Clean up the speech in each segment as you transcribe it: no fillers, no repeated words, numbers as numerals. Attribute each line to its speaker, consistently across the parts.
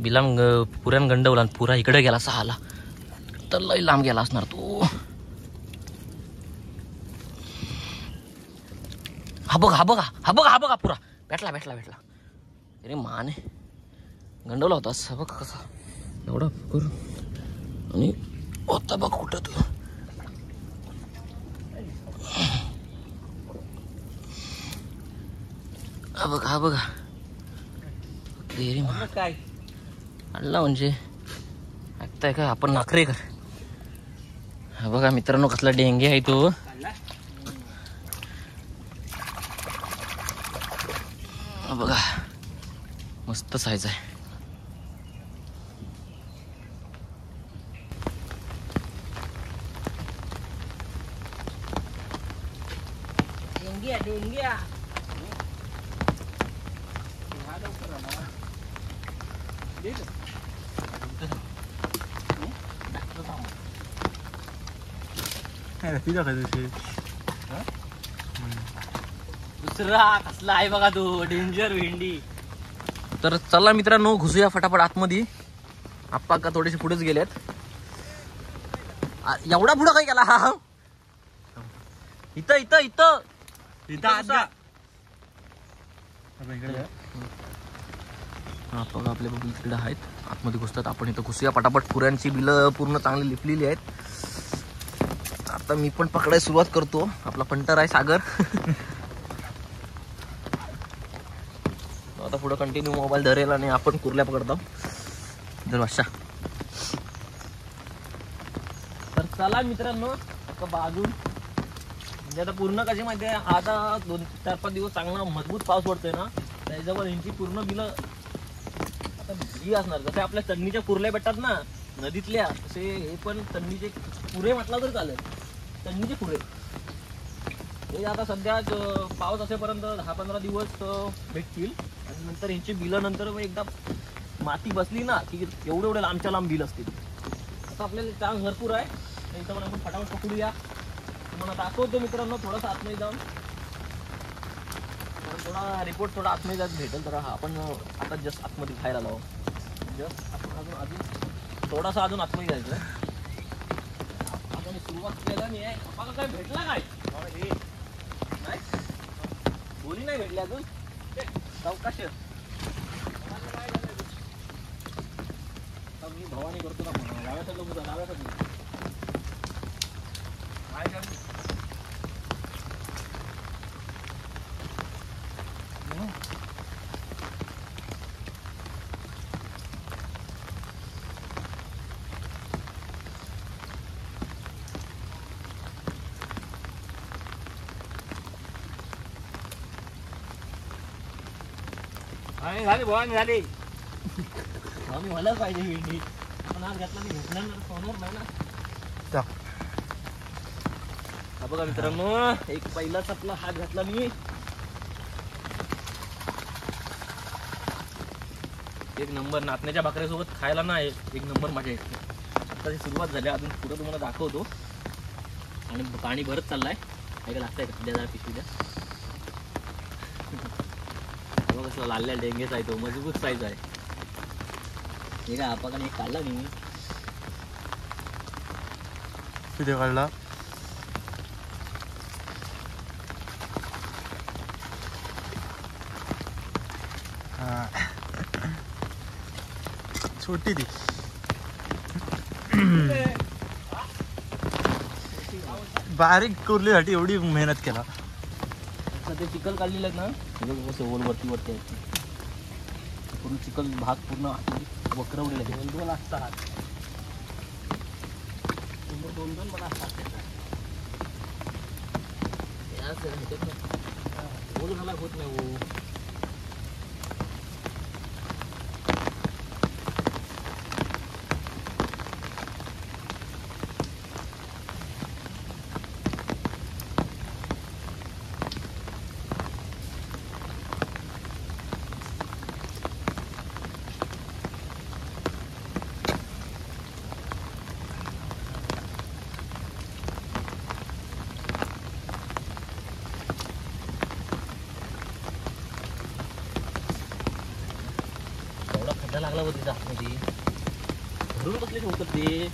Speaker 1: बिलाम पुऱ्यान गंडवला आणि पुरा इकडे गेला सहाला, तर लई लांब गेला असणार तो. हा बघा पुरा भेटला. अरे माने गंडवला होता हा बघ कसा एवढा करू. आणि होता बघ कुठं तू. हा बघा काय आणला म्हणजे ऐकताय का आपण नाकरे कर. हा बघा मित्रांनो कसला डेंगे आहे तो. बघा मस्त साईज आहे. डेंग्या दुसरा कसला आहे बघा तो डेंजर भेंडी. तर चला मित्रांनो घुसूया फटाफट आतमध्ये. आप्पा का थोडेसे पुढेच गेलेत. एवढा पुढं काय गेला हा. इथं आप्पा आपले बघ इकडे आहेत आतमध्ये घुसतात. आपण इथं घुसूया फटाफट. पुऱ्यांची बिलं पूर्ण चांगली लिपलेली आहेत. आता मी पण पकडायला सुरुवात करतो. आपला पंटर आहे सागर. आता पुढे कंटिन्यू मोबाईल धरेल आणि आपण कुर्ल्या पकडतो. जर वाशा तर चला मित्रांनो आता बाजून म्हणजे आता पूर्ण कशी माहिती आहे. आता 2-4-5 दिवस चांगला मजबूत पाऊस पडतोय ना, त्याच्यावर यांची पूर्ण बिलं आता ही असणार. जसे आपल्या चन्नीच्या कुर्ल्या भेटतात ना नदीतल्या, तसे हे पण चन्नीचे पुरे म्हटला तर चालेल. चन्नीचे पुरे हे आता सध्या पाऊस असेपर्यंत 10-15 दिवस भेटतील. आणि नंतर यांची बिलं नंतर एकदा माती बसली ना की एवढे लांबच्या लांब बिल असतील. आता आपल्याला चांग भरपूर आहे. इथं पण आपण फटाफट पकडूया. तुम्हाला दाखवतो मित्रांनो थोडंसं आतमध्ये जाऊन. थोडा रिपोर्ट थोडा आतमध्ये जात भेटेल. तर आपण आता जस्ट आतमध्ये खायला लावू. जस्ट आपण अजून थोडासा अजून आतमध्ये जायचं. आपण सुरुवात केला नाही आहे. आपल्याला काय भेटला काय नाही बोली नाही भेटली अजून. चौकाशी मी भवानी करतो ना म्हणून डाव्याचा लोक डाव्याचा झाली भवानी झाली. आम्ही व्हायलाच पाहिजे भेंडी. आपण आज घातला नाही भेटणार ना सोनवर नाही ना. हा बघा मित्रांनो एक पहिलाच आपला हात घातला मी. एक नंबर नाचण्याच्या भाकऱ्यासोबत खायला ना एक नंबर मजा येते. आत्ताची सुरुवात झाली. अजून पुढे तुम्हाला दाखवतो. आणि पाणी भरत चाललाय. काय लागतंय का द्या जरा पिशवी द्या. कसला लालल्या डेंगेच आहे तो. मजबूत साईज आहे. हे काय आपण एक काढला मी
Speaker 2: किती काढला. छोटी ती बारीक कुर्लीसाठी एवढी मेहनत केला.
Speaker 1: ते चिखल काढलेलं आहे ना कसं ओल वरती आहे. पूर्ण चिखल भाग पूर्ण वक्रवलेला आहे. 2 असतात 2 पण असतात. ओल झाला होत नाही हो. लागला होती आतमध्ये धरून कसले ठेवतात ते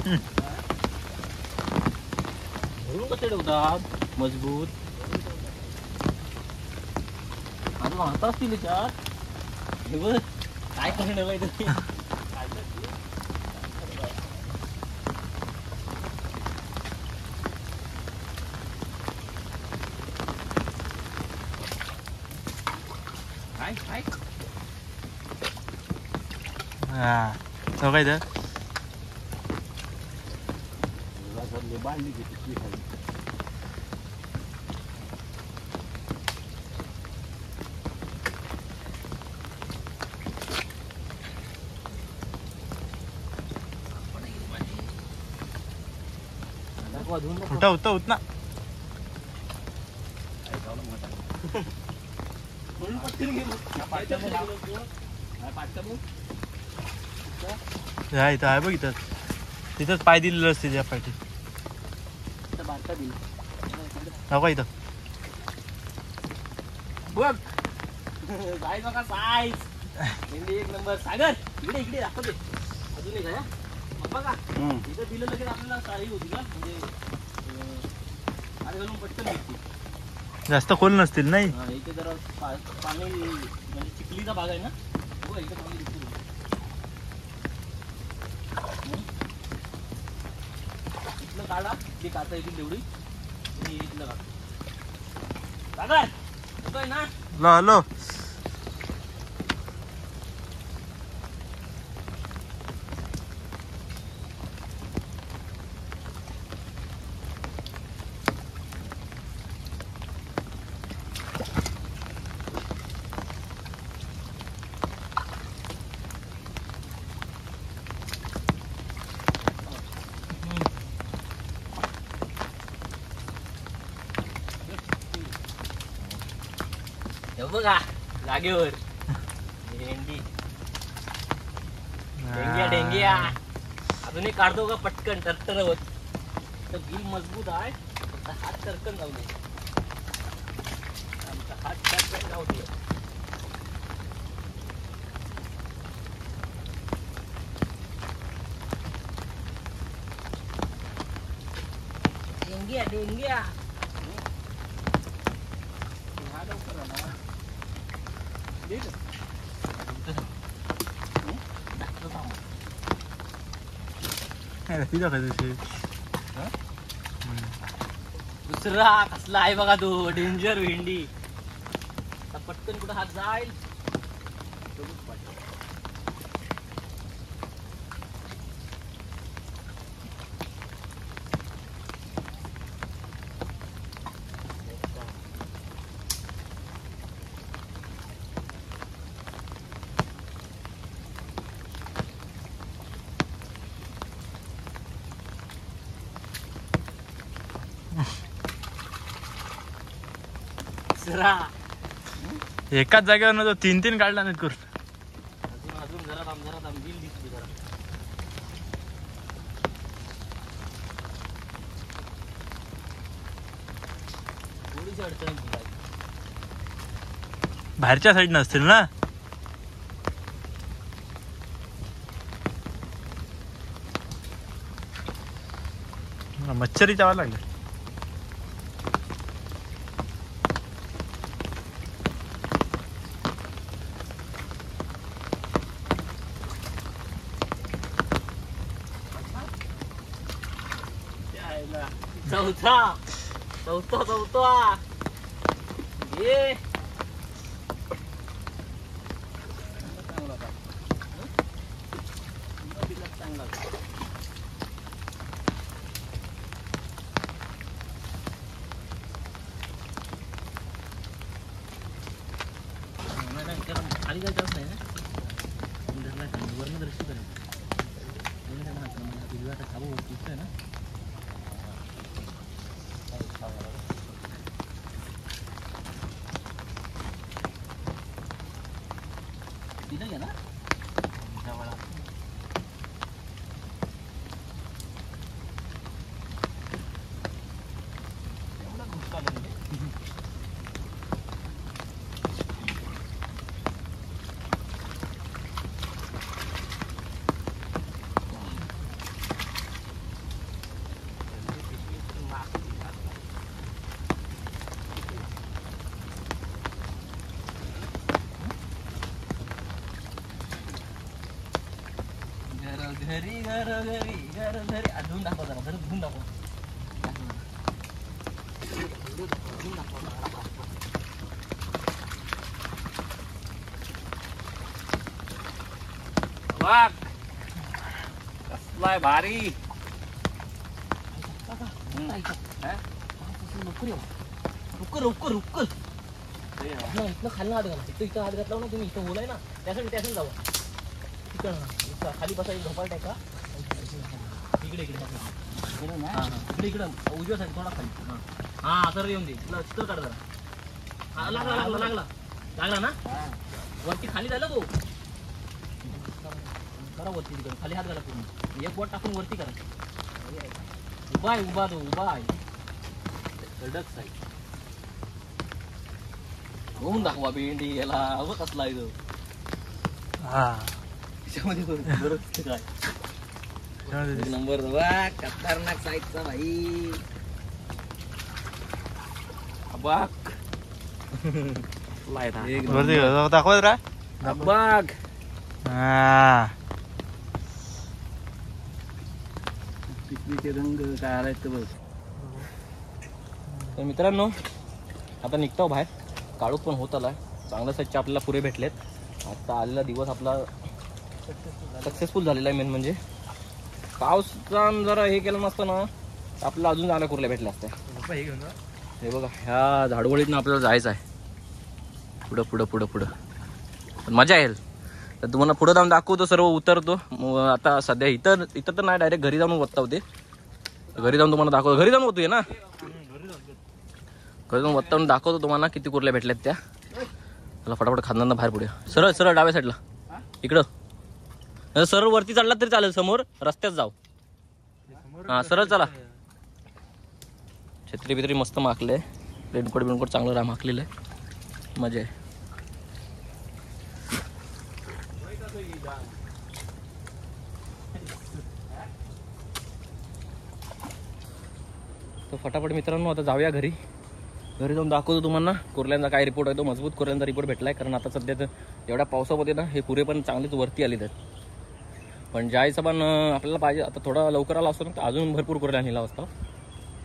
Speaker 1: धरून कसे ठेवतात मजबूत अजून आता असतील त्याच्यात हे बघ काय करून ठेवायचं ते काय काय
Speaker 2: हा तो काय तर
Speaker 1: बाळली घेतली खाली
Speaker 2: उठा होता होत ना हा इथं आहे बघ इथं तिथंच पाय दिलेलं असते त्या पाठी का इथं
Speaker 1: बघ साईज बघा साईज एक नंबर सागर इकडे इकडे दाखवते अजून एक आहे बघा इथं दिलं लगेच आपल्याला साई होती का म्हणजे घालून पटकन भेटते
Speaker 2: जास्त खोल नसतील नाही
Speaker 1: इथे जरा पाणी म्हणजे चिखलीचा भाग आहे ना बघा इथे पाणी दिसते इथलं काढा जे काढता येतील तेवढी इथलं काढा सागर येतोय ना
Speaker 2: हॅलो
Speaker 1: बघा जागेवर भेंडी डेंग्या अजून एक काढतो का पटकन टरटरवत तर गिल मजबूत आहे हात टरकन जाऊ दे आमचा हात टरकन जाऊ दे डेंग्या दुसरा कसला आहे बघा तो डेंजर भेंडी पटकन कुठं हात जाईल
Speaker 2: एकाच जागेवर ना तो 3-3 काढला नाही करून
Speaker 1: अजून जरा थांब बिल दिसली जरा थोडीशी अडचण
Speaker 2: बाहेरच्या साईड नसतील ना मच्छरी चावा लागले
Speaker 1: चौथा ये खाली जायचं असं आहे ना वर्ण दृष्टी करायचं खाबो आहे ना दिलं घ्या ना एवढा घुसका घरी धुवून दाखवा जरा घरी धुवून दाखवा वाह कसलाय भारी रुक्कर इथं खाली हात घाला इथं हात घातला ना तुम्ही इथं होलाय ना त्यासाठी जाऊ तिकडं खाली बसायची झोपाळ टाका इकडे उजव्या साईड थोडा खाली हा सर येऊन दे तुला चित्र काढ जरा लागला ना वरती खाली झाला तो करा वरती तिकडे खाली हात घाला पूर्ण एक बोट टाकून वरती करा उभा आहे कडक साईड होऊन दाखवा भेंडी याला अगं कसला आहे तो त्याच्यामध्ये काय नंबर खतरनाक साईजचा भाई अबाक
Speaker 2: दाखवा जरा
Speaker 1: अबाक पिकनीचे रंग काय आलाय बघ तर मित्रांनो आता निघतो बाहेर काळूक पण होत आलाय चांगल्या साईजचे आपल्याला पुरे भेटलेत आता आलेला दिवस आपला सक्सेसफुल झालेला आहे मेन म्हणजे पावसा जरा हे केलं नसतं ना आपल्याला अजून चांगल्या कुर्ल्या भेटल्या असत्या हे बघा ह्या झाडवळीतनं आपल्याला जायचं आहे पुढं पण मजा येईल तर तुम्हाला पुढं जाऊन दाखवतो सर्व उतरतो आता सध्या इथं तर नाही डायरेक्ट घरी जाऊन वत्ता होते घरी जाऊन तुम्हाला दाखवतो घरी जाऊन होतोय ना घरी जाऊन वत्ता दाखवतो तुम्हाला किती कुर्ल्या भेटल्यात त्या मला फटाफट खांदा बाहेर पुढे सरळ डाव्या साईडला इकडं सरळ वरती चढला तरी चालेल समोर रस्त्यात जाऊ हा सरळ चला छत्री बित्री मस्त माकले रेनकोट चांगलं माकलेलं आहे मजा आहे तर फटाफट मित्रांनो आता जाऊया घरी जाऊन दाखवतो तुम्हाला कुर्ल्यांचा काय रिपोर्ट आहे तो मजबूत कुर्ल्यांचा रिपोर्ट भेटलाय कारण आता सध्या तर एवढ्या पावसामध्ये ना हे पुरे पण चांगलेच वरती आले आहेत पण ज्या हिशोबान आपल्याला पाहिजे आता थोडा लवकर आला असतो ना तर अजून भरपूर कुर्ल्या नेला असतो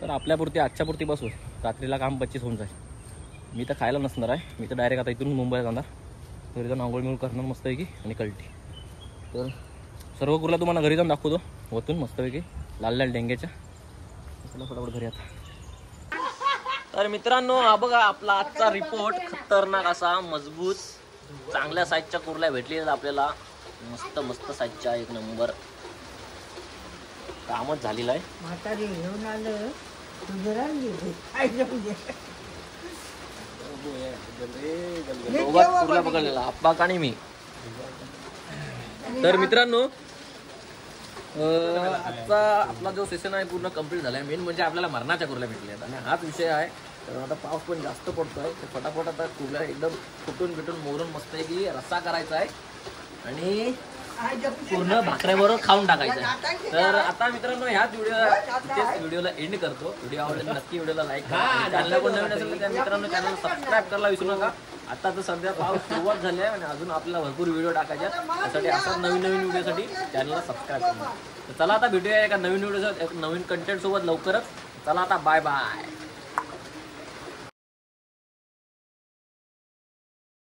Speaker 1: तर आपल्यापुरती आजच्यापुरती बसू रात्रीला काम 25 होऊन जाईल मी तर खायला नसणार आहे मी तर डायरेक्ट आता इथून मुंबईला जाणार घरी जाऊन आंघोळ मिळून करणार मस्तपैकी आणि कल्टी तर सर्व कुर्ल्या तुम्हाला घरी जाऊन दाखवतो वतून मस्तपैकी लाल डेंग्याच्या चला फटाफट घरी आता तर मित्रांनो हा बघा आपला आजचा रिपोर्ट खतरनाक असा मजबूत चांगल्या साईजच्या कुर्ल्या भेटलेल्या आपल्याला मस्त साईजच्या एक नंबर कामच झालेलं आहे कुर्ल्या पकडलेला अप्पा आणि मी तर मित्रांनो आजचा आपला जो सेशन आहे पूर्ण कंप्लीट झालाय मेन म्हणजे आपल्याला मरणाच्या कुर्ल्या भेटल्या आणि हाच विषय आहे तर आता पाऊस पण जास्त पडतोय तर फटाफट आता कुर्ल्या एकदम फुटून मोरून मस्त की रस्सा करायचा आहे आणि पूर्ण भाकऱ्याबरोबर खाऊन टाकायचं आहे तर आता मित्रांनो ह्याच व्हिडिओला एंड करतो व्हिडिओ आवडला नक्की व्हिडिओला लाईक करा चॅनलला कोण नवीन असेल तर त्या मित्रांनो चॅनल सबस्क्राईब करायला विसरू नका आता तर सध्या पाऊस सुरुवात झाली आहे आणि अजून आपल्याला भरपूर व्हिडिओ टाकायचे त्यासाठी असाच नवीन व्हिडिओसाठी चॅनलला सबस्क्राईब करा तर चला आता भेटूया एका नवीन व्हिडिओ नवीन कंटेंट सोबत लवकरच चला आता बाय